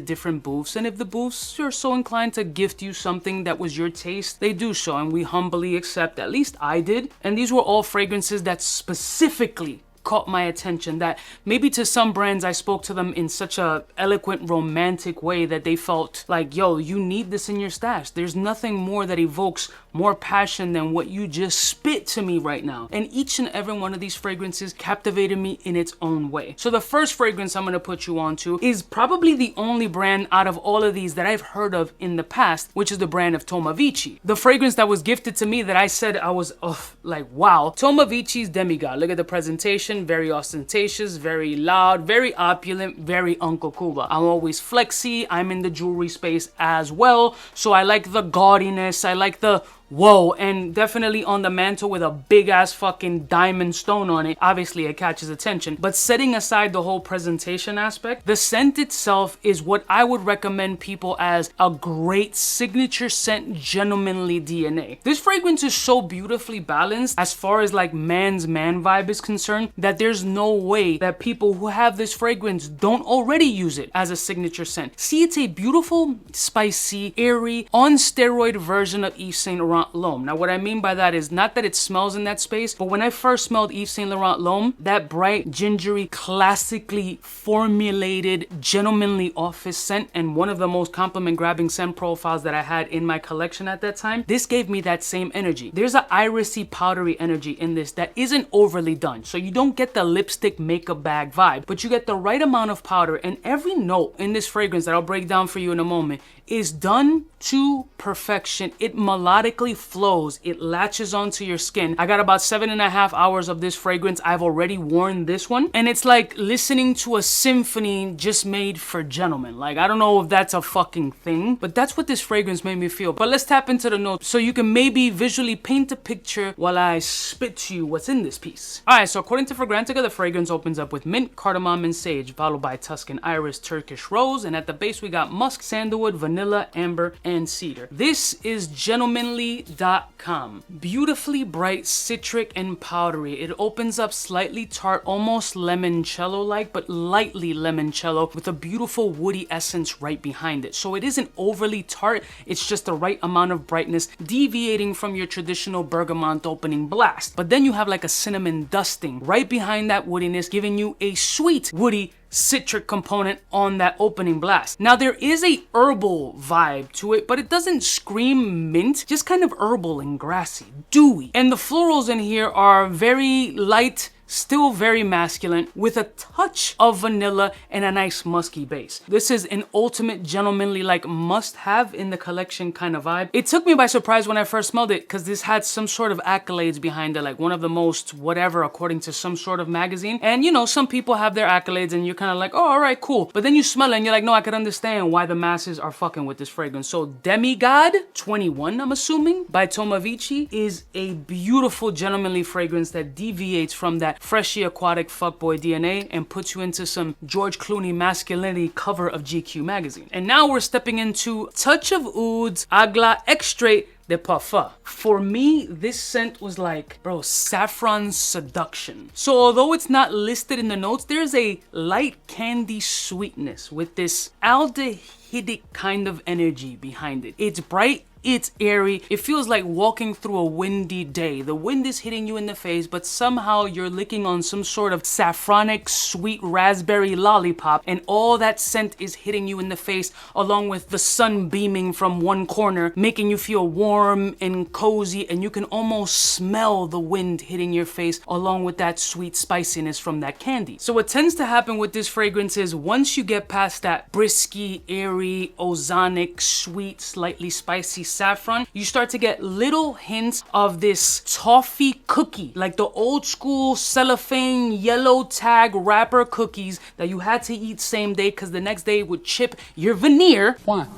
visit different booths, and if the booths are so inclined to gift you something that was your taste, they do so, and we humbly accept, at least I did. And these were all fragrances that specifically caught my attention, that maybe to some brands I spoke to them in such a eloquent, romantic way that they felt like, yo, you need this in your stash. There's nothing more that evokes more passion than what you just spit to me right now. And each and every one of these fragrances captivated me in its own way. So the first fragrance I'm gonna put you on to is probably the only brand out of all of these that I've heard of in the past, which is the brand of Tomavicci. The fragrance that was gifted to me that I said I was, like, wow. Tomavicci's Demigod. Look at the presentation. Very ostentatious, very loud, very opulent, very Uncle Cuba. I'm always flexy. I'm in the jewelry space as well. So I like the gaudiness. I like the whoa, and definitely on the mantle with a big ass fucking diamond stone on it. Obviously it catches attention, but setting aside the whole presentation aspect, the scent itself is what I would recommend people as a great signature scent, gentlemanly DNA. This fragrance is so beautifully balanced as far as like man's man vibe is concerned that there's no way that people who have this fragrance don't already use it as a signature scent. See, it's a beautiful, spicy, airy, on steroid version of Yves Saint Laurent L'Homme. Now what I mean by that is not that it smells in that space, but when I first smelled Yves Saint Laurent L'Homme, that bright, gingery, classically formulated, gentlemanly office scent, and one of the most compliment grabbing scent profiles that I had in my collection at that time, this gave me that same energy. There's an irisy, powdery energy in this that isn't overly done. So you don't get the lipstick makeup bag vibe, but you get the right amount of powder, and every note in this fragrance that I'll break down for you in a moment is done to perfection. It melodically flows, it latches onto your skin. I got about 7.5 hours of this fragrance. I've already worn this one, and it's like listening to a symphony just made for gentlemen. Like, I don't know if that's a fucking thing, but that's what this fragrance made me feel. But let's tap into the notes so you can maybe visually paint a picture while I spit to you what's in this piece. All right, so according to Fragrantica, the fragrance opens up with mint, cardamom, and sage, followed by Tuscan iris, Turkish rose, and at the base we got musk, sandalwood, vanilla, amber, and cedar. This is gentlemanly.com. Beautifully bright, citric, and powdery. It opens up slightly tart, almost limoncello-like, but lightly limoncello with a beautiful woody essence right behind it. So it isn't overly tart, it's just the right amount of brightness, deviating from your traditional bergamot opening blast. But then you have like a cinnamon dusting right behind that woodiness, giving you a sweet, woody, citric component on that opening blast. Now there is a herbal vibe to it, but it doesn't scream mint, just kind of herbal and grassy, dewy. And the florals in here are very light, still very masculine, with a touch of vanilla and a nice musky base. This is an ultimate gentlemanly, like, must-have in the collection kind of vibe. It took me by surprise when I first smelled it, because this had some sort of accolades behind it, like one of the most whatever according to some sort of magazine. And you know, some people have their accolades and you're kind of like, oh, all right, cool. But then you smell it and you're like, no, I could understand why the masses are fucking with this fragrance. So Demigod 21, I'm assuming, by Tomavicci, is a beautiful gentlemanly fragrance that deviates from that that freshy aquatic fuckboy DNA and puts you into some George Clooney masculinity cover of GQ magazine. And now we're stepping into Touch of Oud Aghla Extrait de Parfum. For me, this scent was like, bro, saffron seduction. So although it's not listed in the notes, there's a light candy sweetness with this aldehydic kind of energy behind it. It's bright, it's airy. It feels like walking through a windy day. The wind is hitting you in the face, but somehow you're licking on some sort of saffronic sweet raspberry lollipop, and all that scent is hitting you in the face, along with the sun beaming from one corner, making you feel warm and cozy, and you can almost smell the wind hitting your face along with that sweet spiciness from that candy. So what tends to happen with this fragrance is once you get past that brisky, airy, ozonic, sweet, slightly spicy saffron, you start to get little hints of this toffee cookie, like the old school cellophane yellow tag wrapper cookies that you had to eat same day because the next day it would chip your veneer. Why?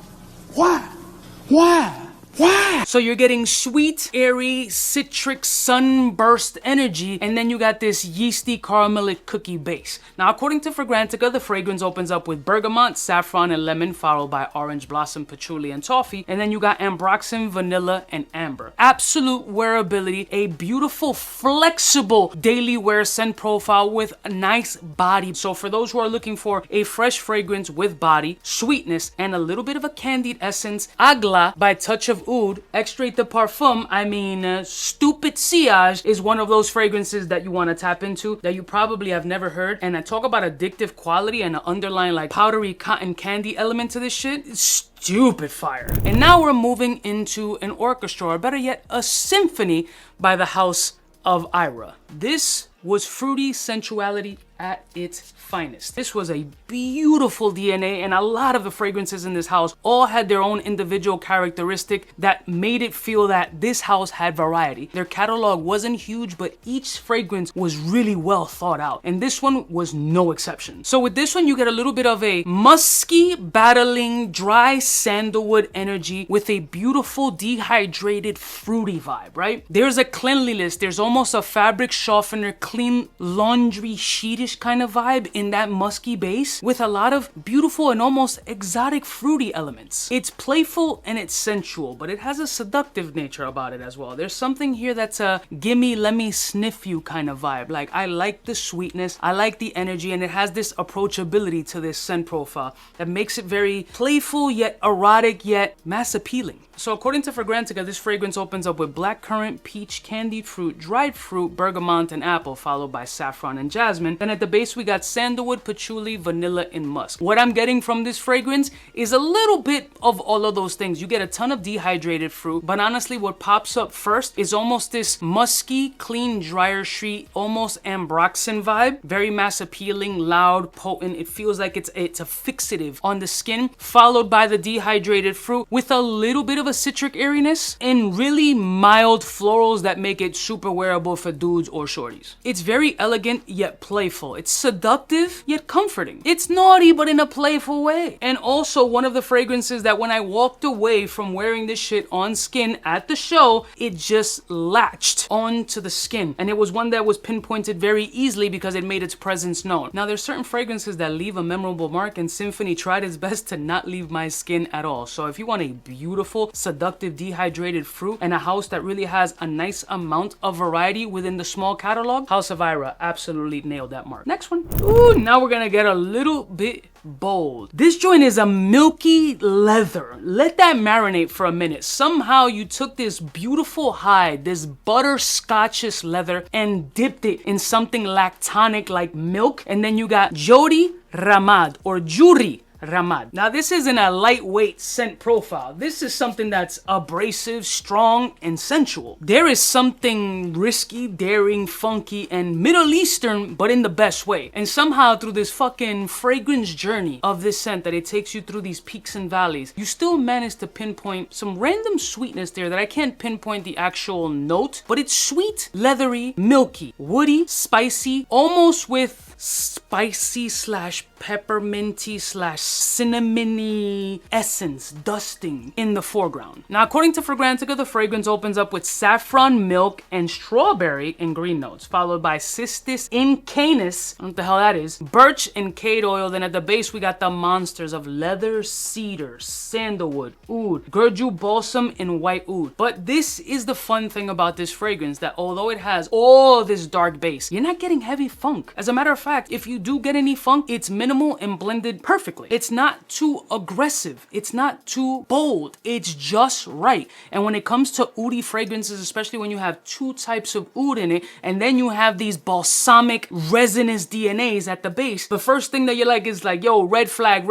So you're getting sweet, airy, citric, sunburst energy, and then you got this yeasty, caramelic cookie base. Now, according to Fragrantica, the fragrance opens up with bergamot, saffron, and lemon, followed by orange blossom, patchouli, and toffee, and then you got ambroxan, vanilla, and amber. Absolute wearability, a beautiful, flexible daily wear scent profile with a nice body. So for those who are looking for a fresh fragrance with body, sweetness, and a little bit of a candied essence, Aghla by Touch of Oud Extrait de Parfum, 𝗙𝗢𝗍𝗂𝗏 is one of those fragrances that you want to tap into that you probably have never heard. And I talk about addictive quality and an underlying like powdery cotton candy element to this shit. It's stupid fire. And now we're moving into an orchestra, or better yet, a symphony by the house of Ira. This was fruity sensuality at its finest. This was a beautiful DNA, and a lot of the fragrances in this house all had their own individual characteristic that made it feel that this house had variety. Their catalog wasn't huge, but each fragrance was really well thought out, and this one was no exception. So with this one, you get a little bit of a musky, battling, dry sandalwood energy with a beautiful, dehydrated, fruity vibe, right? There's a cleanliness, there's almost a fabric softener, clean laundry sheetish kind of vibe in that musky base with a lot of beautiful and almost exotic fruity elements. It's playful and it's sensual, but it has a seductive nature about it as well. There's something here that's a gimme, let me sniff you kind of vibe. Like, I like the sweetness, I like the energy, and it has this approachability to this scent profile that makes it very playful yet erotic yet mass appealing. So according to Fragrantica, this fragrance opens up with blackcurrant, peach, candied fruit, dried fruit, bergamot, and apple, followed by saffron and jasmine. Then at the base, we got sandalwood, patchouli, vanilla, and musk. What I'm getting from this fragrance is a little bit of all of those things. You get a ton of dehydrated fruit, but honestly, what pops up first is almost this musky, clean, drier street, almost ambroxan vibe. Very mass appealing, loud, potent. It feels like it's a fixative on the skin, followed by the dehydrated fruit with a little bit of a citric airiness and really mild florals that make it super wearable for dudes or shorties. It's very elegant yet playful. It's seductive yet comforting. It's naughty but in a playful way. And also one of the fragrances that when I walked away from wearing this shit on skin at the show, it just latched onto the skin. And it was one that was pinpointed very easily because it made its presence known. Now there's certain fragrances that leave a memorable mark, and Symphony tried its best to not leave my skin at all. So if you want a beautiful, seductive, dehydrated fruit and a house that really has a nice amount of variety within the small catalog, House of Ira absolutely nailed that mark. Next one. Ooh, now we're gonna get a little bit bold. This joint is a milky leather. Let that marinate for a minute. Somehow you took this beautiful hide, this butterscotchish leather, and dipped it in something lactonic like milk, and then you got Jouri Ramad or Jouri Ramad. Now this isn't a lightweight scent profile. This is something that's abrasive, strong, and sensual. There is something risky, daring, funky, and Middle Eastern, but in the best way. And somehow through this fucking fragrance journey of this scent that it takes you through these peaks and valleys, you still manage to pinpoint some random sweetness there that I can't pinpoint the actual note, but it's sweet, leathery, milky, woody, spicy, almost with spicy slash pepperminty slash cinnamony essence dusting in the foreground. Now, according to Fragrantica, the fragrance opens up with saffron, milk, and strawberry and green notes, followed by cistus in canis, I don't know what the hell that is, birch and cade oil. Then at the base, we got the monsters of leather, cedar, sandalwood, oud, gurju balsam, and white oud. But this is the fun thing about this fragrance, that although it has all this dark base, you're not getting heavy funk. As a matter of fact, if you do get any funk, it's minimal and blended perfectly. It's not too aggressive. It's not too bold. It's just right. And when it comes to oudy fragrances, especially when you have two types of oud in it, and then you have these balsamic resinous DNAs at the base, the first thing that you're like is like, yo, red flag,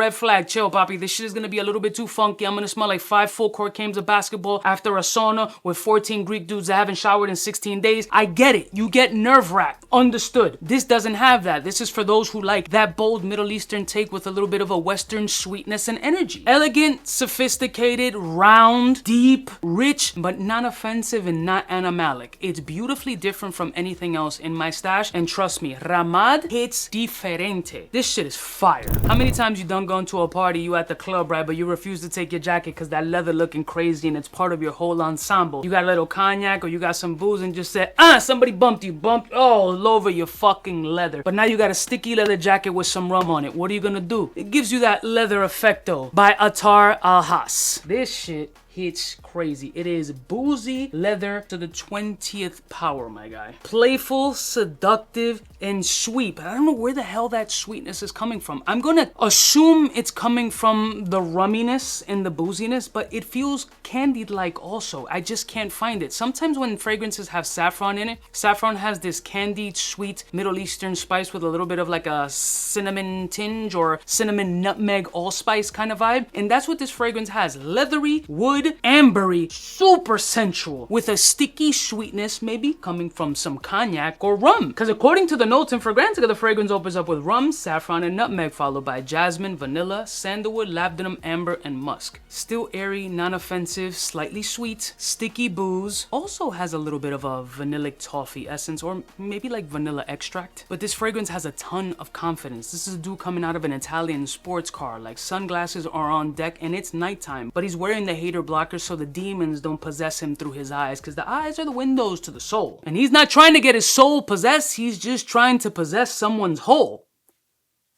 chill, papi. This shit is gonna be a little bit too funky. I'm gonna smell like 5 full court games of basketball after a sauna with 14 Greek dudes that haven't showered in 16 days. I get it. You get nerve-wracked. Understood. This doesn't have that. This is for those who like that bold Middle Eastern take with a little bit of a Western sweetness and energy. Elegant, sophisticated, round, deep, rich, but not offensive and not animalic. It's beautifully different from anything else in my stash, and trust me, Ramad hits diferente. This shit is fire. How many times you done gone to a party, you at the club, right, but you refuse to take your jacket because that leather looking crazy and it's part of your whole ensemble. You got a little cognac or you got some booze and just said, somebody bumped you, all over your fucking leather. But now you got a sticky leather jacket with some rum on it. What are you gonna do? It gives you that leather effecto by Attar Alhas. This shit hits crazy. It is boozy leather to the 20th power, my guy. Playful, seductive, and sweet. But I don't know where the hell that sweetness is coming from. I'm gonna assume it's coming from the rumminess and the booziness, but it feels candied-like also. I just can't find it. Sometimes when fragrances have saffron in it, saffron has this candied, sweet Middle Eastern spice with a little bit of like a cinnamon tinge or cinnamon nutmeg allspice kind of vibe. And that's what this fragrance has. Leathery, wood, ambery, super sensual, with a sticky sweetness maybe coming from some cognac or rum. Because according to the notes in Fragrantica, the fragrance opens up with rum, saffron, and nutmeg, followed by jasmine, vanilla, sandalwood, labdanum, amber, and musk. Still airy, non-offensive, slightly sweet, sticky booze. Also has a little bit of a vanillic toffee essence, or maybe like vanilla extract. But this fragrance has a ton of confidence. This is a dude coming out of an Italian sports car, like sunglasses are on deck and it's nighttime, but he's wearing the hater blockers so the demons don't possess him through his eyes, because the eyes are the windows to the soul. And he's not trying to get his soul possessed, he's just trying to possess someone's whole.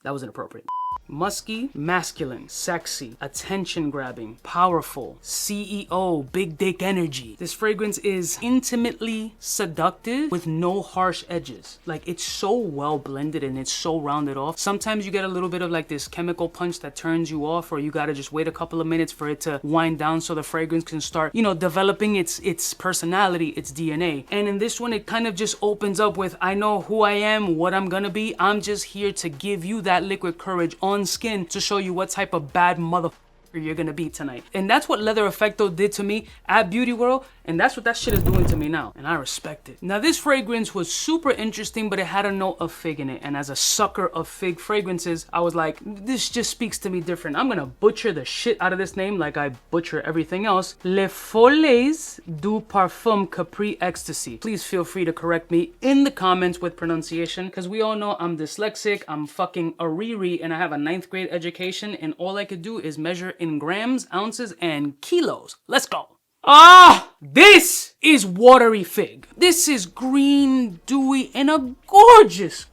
That was inappropriate. Musky, masculine, sexy, attention-grabbing, powerful, CEO, big dick energy. This fragrance is intimately seductive with no harsh edges. Like, it's so well blended and it's so rounded off. Sometimes you get a little bit of like this chemical punch that turns you off, or you gotta just wait a couple of minutes for it to wind down so the fragrance can start, you know, developing its personality, its DNA. And in this one, it kind of just opens up with, I know who I am, what I'm gonna be. I'm just here to give you that liquid courage on skin to show you what type of bad motherfucker you're gonna be tonight. And that's what Leather Effecto did to me at Beauty World, and that's what that shit is doing to me now, and I respect it. Now, this fragrance was super interesting, but it had a note of fig in it, and as a sucker of fig fragrances, I was like, this just speaks to me different. I'm gonna butcher the shit out of this name like I butcher everything else. Leoles Capri Ecstasy. Please feel free to correct me in the comments with pronunciation, because we all know I'm dyslexic, I'm fucking a Riri, and I have a 9th grade education, and all I could do is measure in grams, ounces, and kilos. Let's go. This is watery fig. This is green, dewy, and a gorgeous,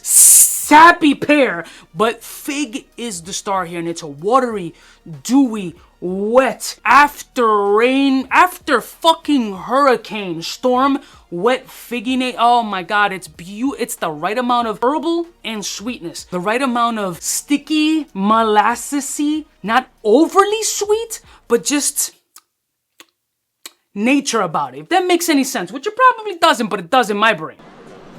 sappy pear. But fig is the star here, and it's a watery, dewy, wet, after rain, after fucking hurricane storm, wet figgy. Oh my god, it's it's the right amount of herbal and sweetness, the right amount of sticky, molassesy, not overly sweet, but just nature about it. If that makes any sense, which it probably doesn't, but it does in my brain.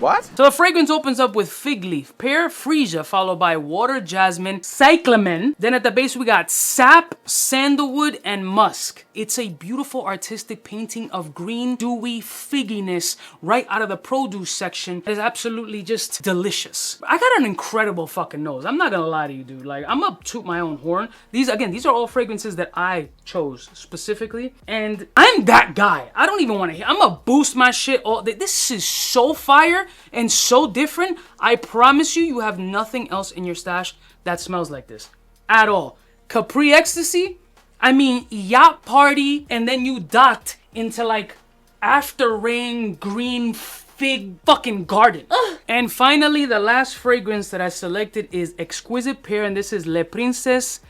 What? So the fragrance opens up with fig leaf, pear, freesia, followed by water, jasmine, cyclamen. Then at the base we got sap, sandalwood, and musk. It's a beautiful artistic painting of green, dewy figginess right out of the produce section. It is absolutely just delicious. I got an incredible fucking nose. I'm not gonna lie to you, dude. Like, I'm gonna toot my own horn. These are all fragrances that I chose specifically, and I'm that guy. I don't even want to hear. I'm gonna boost my shit all. This is so fire and so different. I promise you, you have nothing else in your stash that smells like this at all. Capri Ecstasy, I mean, yacht party, and then you docked into like after rain green fig fucking garden. And finally, the last fragrance that I selected is Exquisite Pear, and this is Le Princesse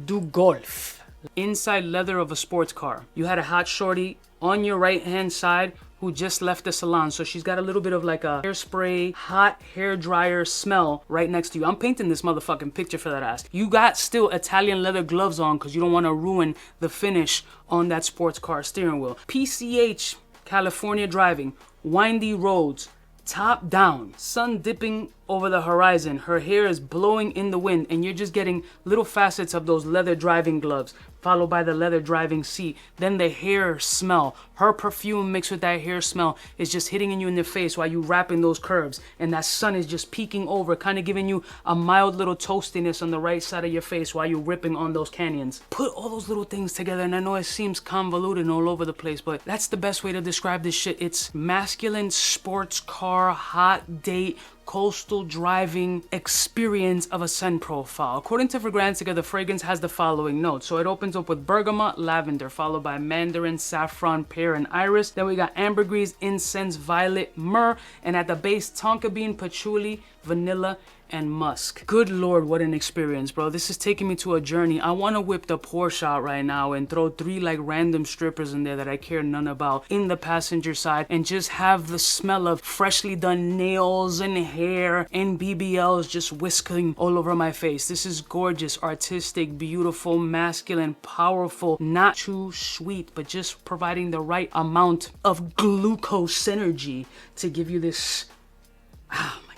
du Golf. Inside leather of a sports car. You had a hot shorty on your right hand side who just left the salon, so she's got a little bit of like a hairspray, hot hair dryer smell right next to you. I'm painting this motherfucking picture for that ass. You got still Italian leather gloves on because you don't want to ruin the finish on that sports car steering wheel. PCH, California driving, windy roads, top down, sun dipping over the horizon, her hair is blowing in the wind, and you're just getting little facets of those leather driving gloves, followed by the leather driving seat, then the hair smell. Her perfume mixed with that hair smell is just hitting you in the face while you wrapping those curves, and that sun is just peeking over, kind of giving you a mild little toastiness on the right side of your face while you're ripping on those canyons. Put all those little things together, and I know it seems convoluted and all over the place, but that's the best way to describe this shit. It's masculine sports car, hot date, coastal driving experience of a scent profile. According to Fragrantica, the fragrance has the following notes. So it opens up with bergamot, lavender, followed by mandarin, saffron, pear, and iris. Then we got ambergris, incense, violet, myrrh, and at the base, tonka bean, patchouli, vanilla, and musk. Good Lord, what an experience, bro. This is taking me to a journey. I want to whip the Porsche out right now and throw 3 like random strippers in there that I care none about in the passenger side, and just have the smell of freshly done nails and hair and BBLs just whisking all over my face. This is gorgeous, artistic, beautiful, masculine, powerful, not too sweet, but just providing the right amount of glucose synergy to give you this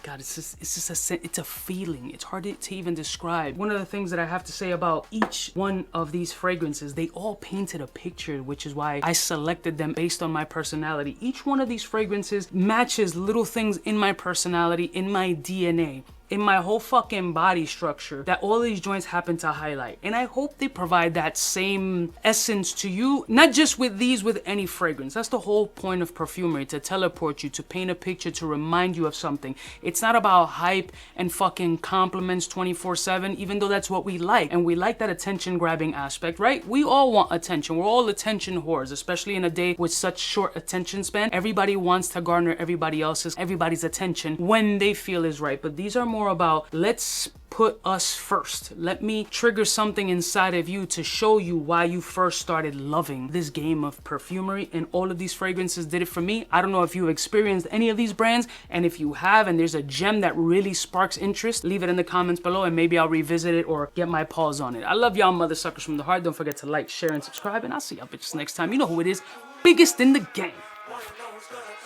God, it's a feeling. It's hard to even describe. One of the things that I have to say about each one of these fragrances, they all painted a picture, which is why I selected them based on my personality. Each one of these fragrances matches little things in my personality, in my DNA, in my whole fucking body structure that all these joints happen to highlight. And I hope they provide that same essence to you, not just with these, with any fragrance. That's the whole point of perfumery, to teleport you, to paint a picture, to remind you of something. It's not about hype and fucking compliments 24/7, even though that's what we like. And we like that attention grabbing aspect, right? We all want attention. We're all attention whores, especially in a day with such short attention span. Everybody wants to garner everybody's attention when they feel is right. But these are more about, let's put us first. Let me trigger something inside of you to show you why you first started loving this game of perfumery, and all of these fragrances did it for me. I don't know if you've experienced any of these brands, and if you have and there's a gem that really sparks interest, leave it in the comments below and maybe I'll revisit it or get my paws on it. I love y'all mother suckers from the heart. Don't forget to like, share, and subscribe, and I'll see y'all bitches next time. You know who it is. Biggest in the game.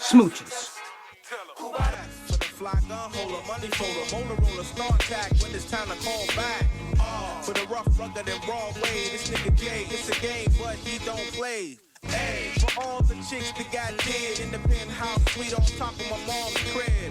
Smooches. Fly gun holder, money folder, motor roller, start tack when it's time to call back. For the rough, rugged, and raw way, this nigga Jay, it's a game, but he don't play. Hey, for all the chicks that got dead in the penthouse suite on top of my mom's crib.